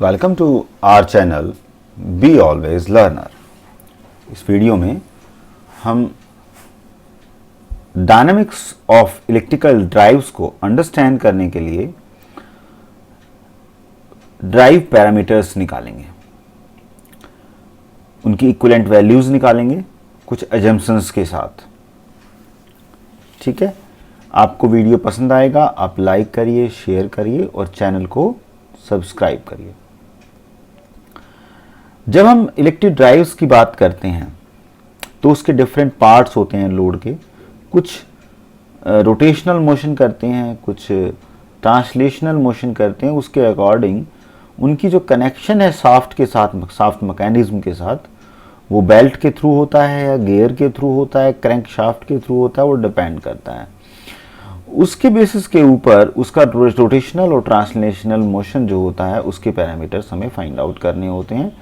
Welcome to our channel be always learner. इस video में हम डायनामिक्स ऑफ इलेक्ट्रिकल ड्राइव्स को अंडरस्टैंड करने के लिए ड्राइव पैरामीटर्स निकालेंगे, उनकी इक्विवेलेंट वैल्यूज निकालेंगे कुछ अजम्पशंस के साथ। ठीक है, आपको वीडियो पसंद आएगा, आप लाइक करिए, शेयर करिए और चैनल को सब्सक्राइब करिए। जब हम इलेक्ट्रिक ड्राइव्स की बात करते हैं तो उसके डिफरेंट पार्ट्स होते हैं लोड के। कुछ रोटेशनल मोशन करते हैं, कुछ ट्रांसलेशनल मोशन करते हैं। उसके अकॉर्डिंग उनकी जो कनेक्शन है शाफ्ट के साथ, शाफ्ट मैकेनिज्म के साथ, वो बेल्ट के थ्रू होता है या गियर के थ्रू होता है, क्रैंक शाफ्ट के थ्रू होता है, वो डिपेंड करता है। उसके बेसिस के ऊपर उसका रोटेशनल और ट्रांसलेशनल मोशन जो होता है उसके पैरामीटर्स हमें फाइंड आउट करने होते हैं,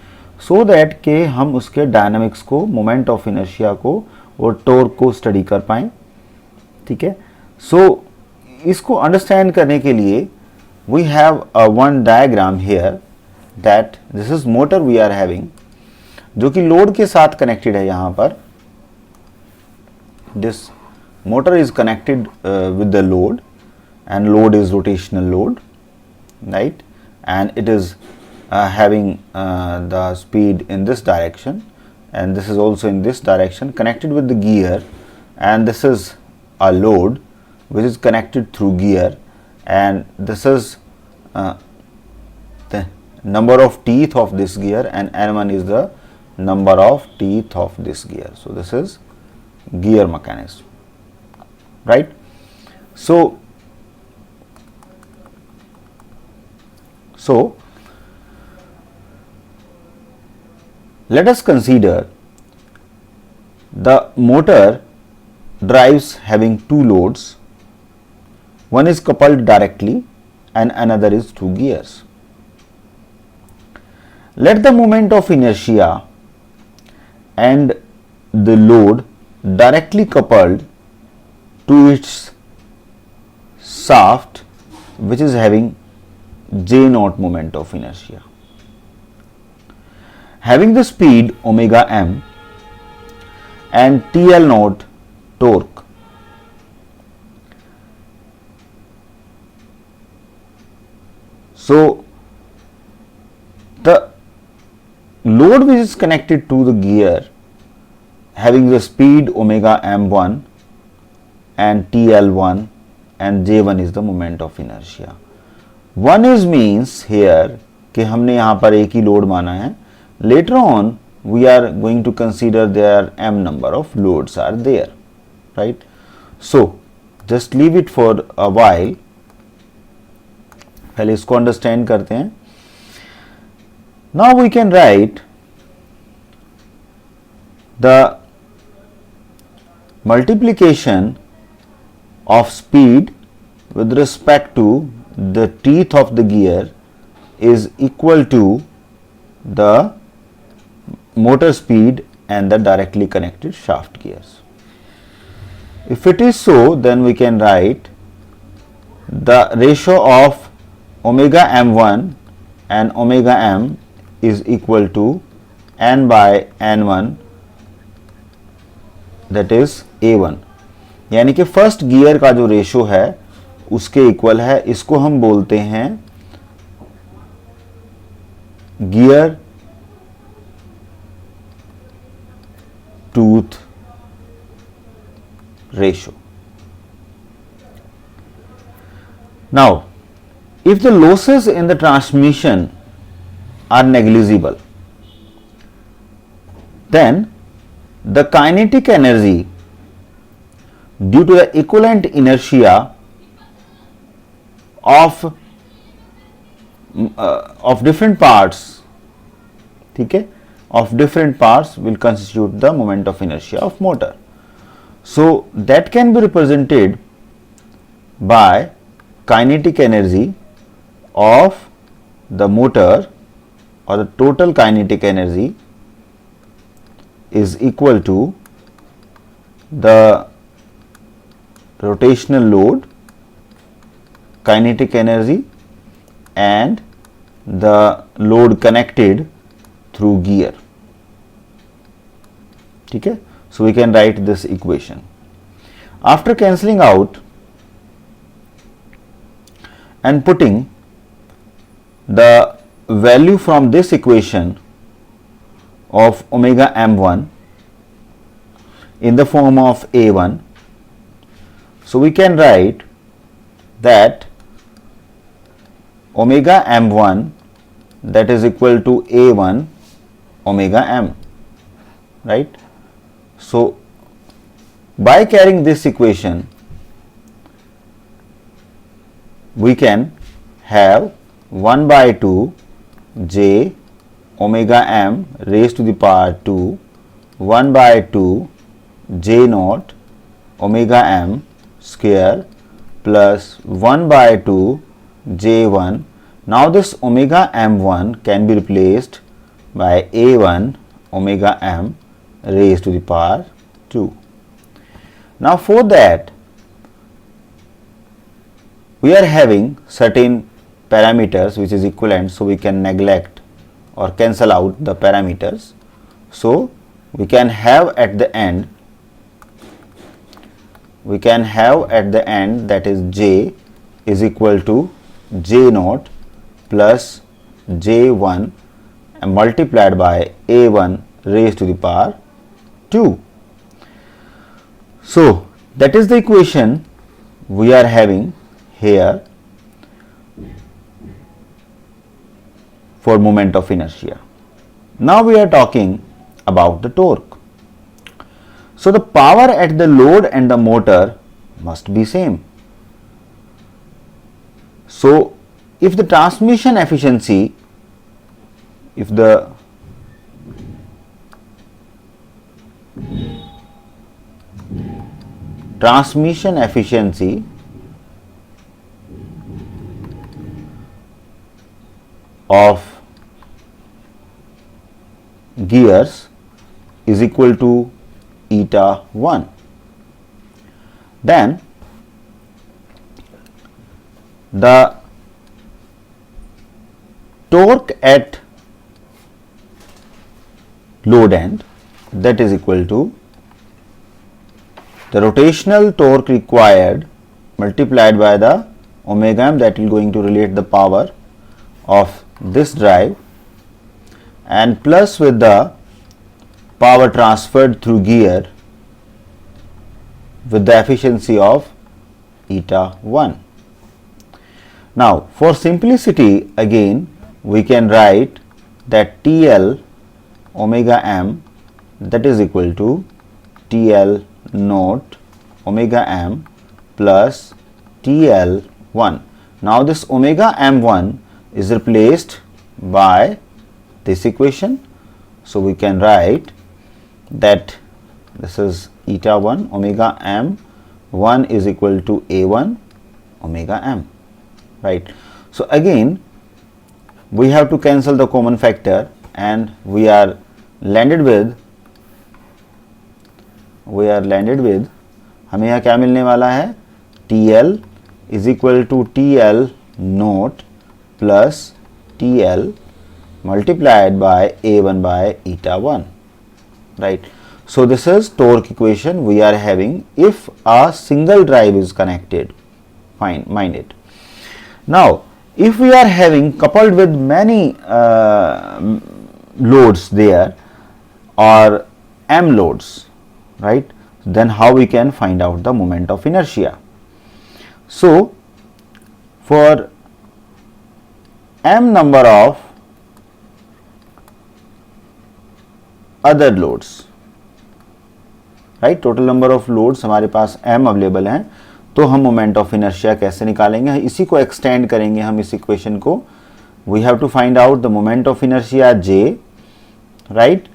सो दैट के हम उसके डायनामिक्स को, मोमेंट ऑफ इनर्शिया को और टॉर्क को स्टडी कर पाएं। ठीक है, सो इसको अंडरस्टैंड करने के लिए we have one diagram here that this is motor we are having, जो कि लोड के साथ कनेक्टेड है। यहां पर this motor is connected with the load, and load is rotational load, right? And it is having the speed in this direction, and this is also in this direction, connected with the gear, and this is a load which is connected through gear, and this is the number of teeth of this gear, and N1 is the number of teeth of this gear. So this is gear mechanism, right? So let us consider the motor drives having two loads. One is coupled directly and another is through gears. Let the moment of inertia and the load directly coupled to its shaft, which is having J naught moment of inertia, having the speed omega m and TL naught torque. So the load which is connected to the gear having the speed omega m1 and TL1 and J1 is the moment of inertia. 1 is means here कि हमने यहाँ पर एक ही load माना है. Later on we are going to consider there m number of loads are there, right? So just leave it for a while. पहले इसको understand करते हैं. Now we can write the multiplication of speed with respect to the teeth of the gear is equal to the motor speed and the directly connected shaft gears. If it is so, then we can write the ratio of omega m1 and omega m is equal to n by n1, that is a1. यानी कि first gear का जो ratio है उसके equal है. इसको हम बोलते हैं gear tooth ratio. Now if the losses in the transmission are negligible, then the kinetic energy due to the equivalent inertia of different parts, ठीक है, of different parts will constitute the moment of inertia of motor. So that can be represented by kinetic energy of the motor, or the total kinetic energy is equal to the rotational load, kinetic energy and the load connected through gear. ठीक है, so we can write this equation. After cancelling out and putting the value from this equation of omega m1 in the form of A1, so we can write that omega m1 that is equal to A1 omega m, right? So by carrying this equation, we can have 1 by 2 j omega m raised to the power 2 1 by 2 j naught omega m square plus 1 by 2 j1. Now this omega m1 can be replaced by a1 omega m raised to the power 2. Now for that, we are having certain parameters which is equivalent, so we can neglect or cancel out the parameters. So we can have at the end that is j is equal to j naught plus j1 multiplied by a1 raised to the power 2. So that is the equation we are having here for moment of inertia. Now we are talking about the torque. So the power at the load and the motor must be same. So if the transmission efficiency, if the transmission efficiency of gears is equal to eta 1, then the torque at load end, that is equal to the rotational torque required multiplied by the omega m, that is going to relate the power of this drive, and plus with the power transferred through gear with the efficiency of eta 1. Now for simplicity, again we can write that TL omega m, that is equal to TL naught omega m plus TL1. Now this omega m1 is replaced by this equation, so we can write that this is eta 1 omega m 1 is equal to a1 omega m, right? So again we have to cancel the common factor and we are landed with हमें यहाँ क्या मिलने वाला है, TL is equal to TL naught plus TL multiplied by A1 by eta 1, right? So this is torque equation we are having if a single drive is connected. Fine, mind it. Now if we are having coupled with many loads there or m loads, right, then how we can find out the moment of inertia? So for m number of other loads, right, total number of loads हमारे पास m available हैं, तो हम moment of inertia कैसे निकालेंगे, इसी को extend करेंगे हम इस इक्वेशन को. We have to find out the moment of inertia j, right.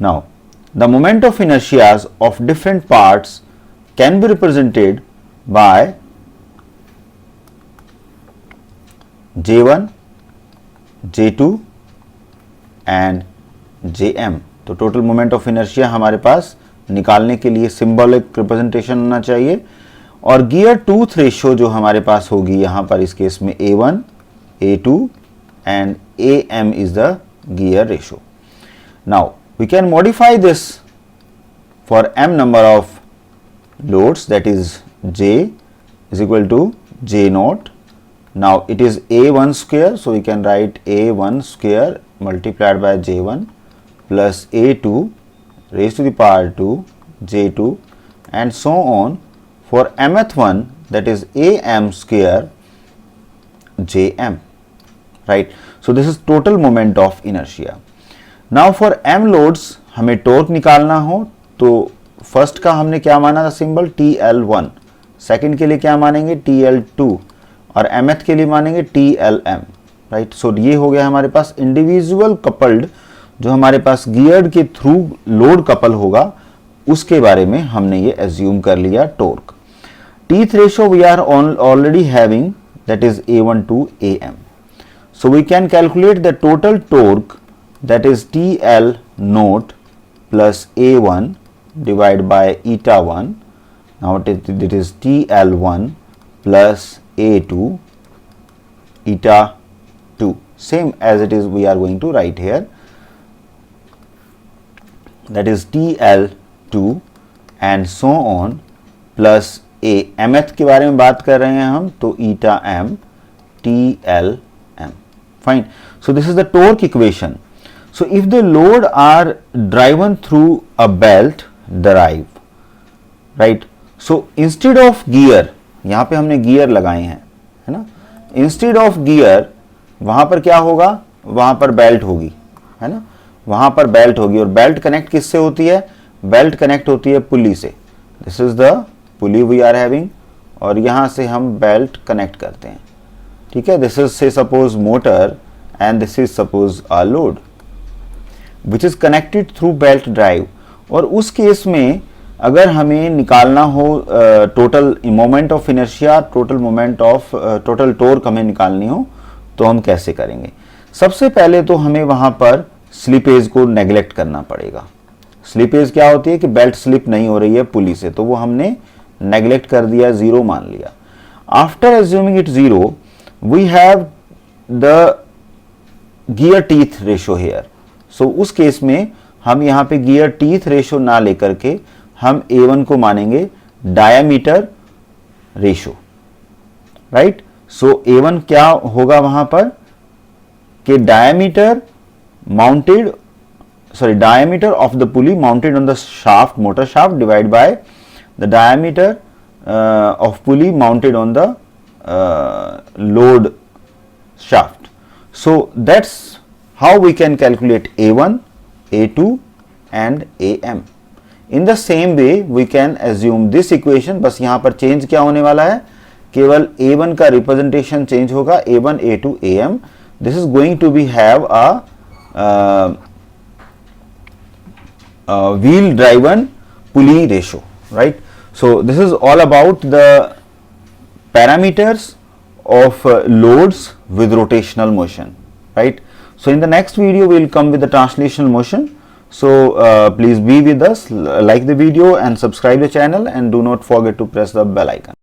Now the moment of inertias of different parts can be represented by j1, j2 and jm. तो total moment of inertia हमारे पास निकालने के लिए symbolic representation होना चाहिए और gear tooth ratio जो हमारे पास होगी यहाँ पर इस केस में A1, A2 and AM is the gear ratio. Now we can modify this for m number of loads, that is J is equal to J naught. Now it is A1 square, so we can write A1 square multiplied by J1 plus A2 raised to the power 2 J2 and so on for mth one, that is AM square Jm, right. So this is total moment of inertia. Now for m loads हमें torque निकालना हो तो first का हमने क्या माना था symbol TL1, second के लिए क्या मानेंगे TL2 और mth के लिए मानेंगे TLM, राइट. सो ये हो गया हमारे पास इंडिविजुअल कपल्ड, जो हमारे पास गियर्ड के थ्रू लोड कपल होगा उसके बारे में हमने ये एज्यूम कर लिया torque. Teeth ratio we are already having, that is A1 to AM. So we can calculate the total torque, that is TL naught plus A1 divided by eta 1. Now it is TL1 plus A2 eta 2, same as it is we are going to write here, that is TL2 and so on plus A. mth के बारे में बात कर रहे हैं हम तो eta m TLM. Fine. So this is the torque equation. So if the load are driven through a belt drive, right. So instead of gear, यहाँ पे हमने गियर लगाए हैं, है ना. इंस्टेड ऑफ गियर वहां पर क्या होगा, वहां पर बेल्ट होगी, है ना. वहां पर बेल्ट होगी और बेल्ट कनेक्ट किससे होती है, बेल्ट कनेक्ट होती है पुली से. This is the pulley we are having और यहां से हम बेल्ट कनेक्ट करते हैं, ठीक है. दिस इज से suppose motor and this is suppose a load which is connected through belt drive. और उस केस में अगर हमें निकालना हो total moment of inertia, total moment of total torque हमें निकालनी हो तो हम कैसे करेंगे. सबसे पहले तो हमें वहां पर स्लिपेज को नेग्लेक्ट करना पड़ेगा. स्लिपेज क्या होती है कि बेल्ट स्लिप नहीं हो रही है पुली से, तो वो हमने नेग्लेक्ट कर दिया, जीरो मान लिया. After assuming it zero we have the gear teeth ratio here. So उस केस में हम यहाँ पे गियर टीथ रेशो ना लेकर के हम A1 को मानेंगे डायामीटर रेशो, राइट. सो A1 क्या होगा वहां पर कि diameter of the pulley mounted on the shaft, motor shaft divide by the diameter of pulley mounted on the load shaft. So that's how we can calculate A1, A2 and AM. In the same way we can assume this equation. बस यहाँ पर change क्या होने वाला है, केवल A1 का representation change होगा, A1, A2, AM. This is going to be have a wheel driven pulley ratio, right. So this is all about the parameters of loads with rotational motion, right. So in the next video we will come with the translational motion. So please be with us, like the video and subscribe the channel and do not forget to press the bell icon.